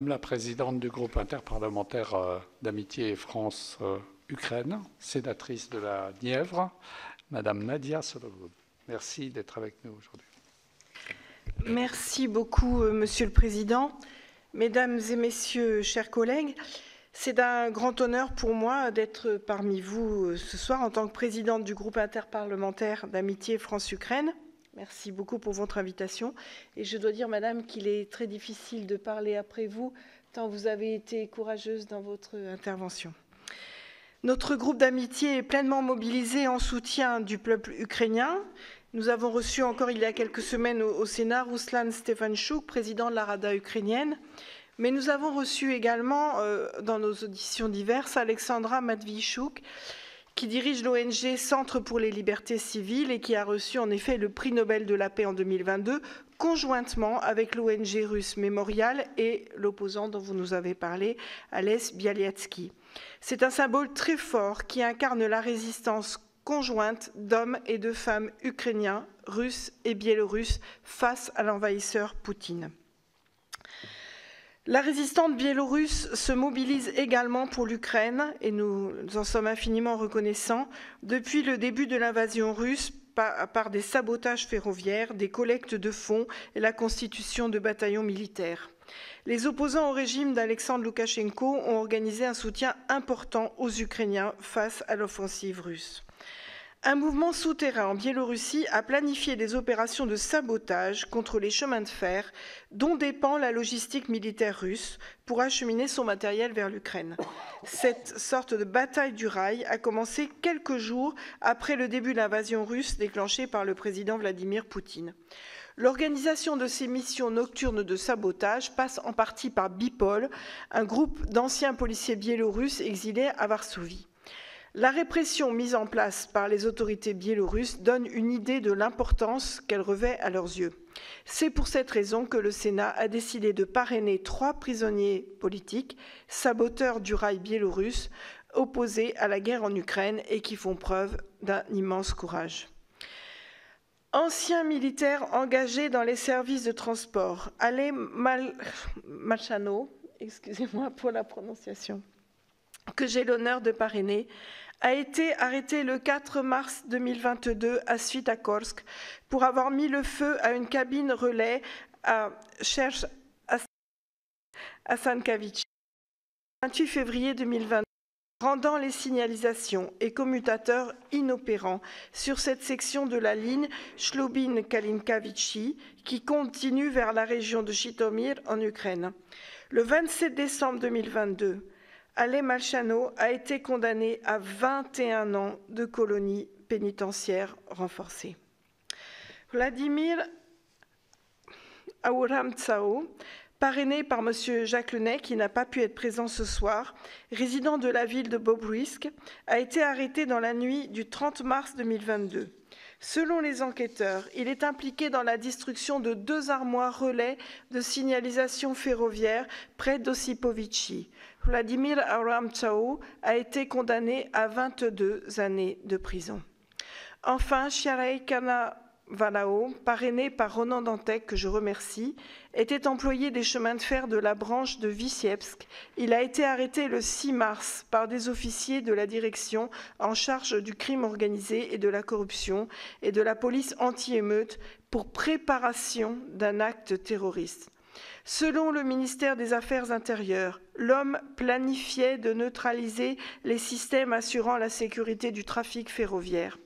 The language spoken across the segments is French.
La présidente du groupe interparlementaire d'amitié France-Ukraine, sénatrice de la Nièvre, Madame Nadia Sologub. Merci d'être avec nous aujourd'hui. Merci beaucoup, Monsieur le Président. Mesdames et Messieurs, chers collègues, c'est un grand honneur pour moi d'être parmi vous ce soir en tant que présidente du groupe interparlementaire d'amitié France-Ukraine. Merci beaucoup pour votre invitation. Et je dois dire, Madame, qu'il est très difficile de parler après vous, tant vous avez été courageuse dans votre intervention. Notre groupe d'amitié est pleinement mobilisé en soutien du peuple ukrainien. Nous avons reçu encore il y a quelques semaines au Sénat Ruslan Stefanchuk, président de la Rada ukrainienne. Mais nous avons reçu également, dans nos auditions diverses, Alexandra Matviïchouk, qui dirige l'ONG Centre pour les libertés civiles et qui a reçu en effet le prix Nobel de la paix en 2022, conjointement avec l'ONG russe Mémorial et l'opposant dont vous nous avez parlé, Ales Bialiatsky. C'est un symbole très fort qui incarne la résistance conjointe d'hommes et de femmes ukrainiens, russes et biélorusses face à l'envahisseur Poutine. La résistante biélorusse se mobilise également pour l'Ukraine et nous en sommes infiniment reconnaissants depuis le début de l'invasion russe par des sabotages ferroviaires, des collectes de fonds et la constitution de bataillons militaires. Les opposants au régime d'Alexandre Loukachenko ont organisé un soutien important aux Ukrainiens face à l'offensive russe. Un mouvement souterrain en Biélorussie a planifié des opérations de sabotage contre les chemins de fer dont dépend la logistique militaire russe pour acheminer son matériel vers l'Ukraine. Cette sorte de bataille du rail a commencé quelques jours après le début de l'invasion russe déclenchée par le président Vladimir Poutine. L'organisation de ces missions nocturnes de sabotage passe en partie par Bipol, un groupe d'anciens policiers biélorusses exilés à Varsovie. La répression mise en place par les autorités biélorusses donne une idée de l'importance qu'elle revêt à leurs yeux. C'est pour cette raison que le Sénat a décidé de parrainer 3 prisonniers politiques, saboteurs du rail biélorusse, opposés à la guerre en Ukraine et qui font preuve d'un immense courage. Ancien militaire engagé dans les services de transport, Ale Malchano, excusez-moi pour la prononciation, que j'ai l'honneur de parrainer, a été arrêté le 4 mars 2022 à Svitogorsк pour avoir mis le feu à une cabine relais à Sankavichi. Le 28 février 2022, rendant les signalisations et commutateurs inopérants sur cette section de la ligne Shlobin-Kalinkavichi qui continue vers la région de Jytomyr en Ukraine. Le 27 décembre 2022, Ale Malchano a été condamné à 21 ans de colonie pénitentiaire renforcée. Vladimir Auramtsao, parrainé par M. Jacques Lenay, qui n'a pas pu être présent ce soir, résident de la ville de Bobruisk, a été arrêté dans la nuit du 30 mars 2022. Selon les enquêteurs, il est impliqué dans la destruction de 2 armoires relais de signalisation ferroviaire près d'Ossipovichi. Vladimir Auramtsao a été condamné à 22 années de prison. Enfin, Chiarei Canavalao, parrainé par Ronan Dantec, que je remercie, était employé des chemins de fer de la branche de Vitebsk. Il a été arrêté le 6 mars par des officiers de la direction en charge du crime organisé et de la corruption et de la police anti-émeute pour préparation d'un acte terroriste. Selon le ministère des Affaires intérieures, l'homme planifiait de neutraliser les systèmes assurant la sécurité du trafic ferroviaire.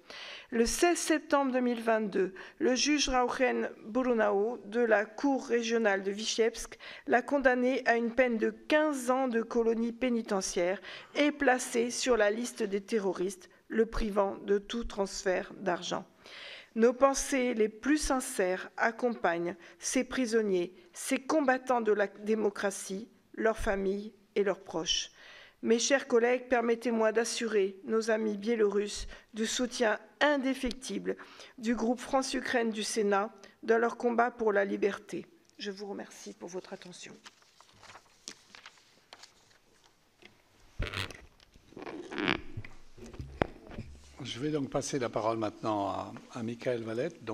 Le 16 septembre 2022, le juge Rauchen Burunao de la Cour régionale de Vitebsk l'a condamné à une peine de 15 ans de colonie pénitentiaire et placé sur la liste des terroristes, le privant de tout transfert d'argent. Nos pensées les plus sincères accompagnent ces prisonniers, ces combattants de la démocratie, leurs familles et leurs proches. Mes chers collègues, permettez-moi d'assurer nos amis biélorusses du soutien indéfectible du groupe France-Ukraine du Sénat dans leur combat pour la liberté. Je vous remercie pour votre attention. Je vais donc passer la parole maintenant à Michael Valette.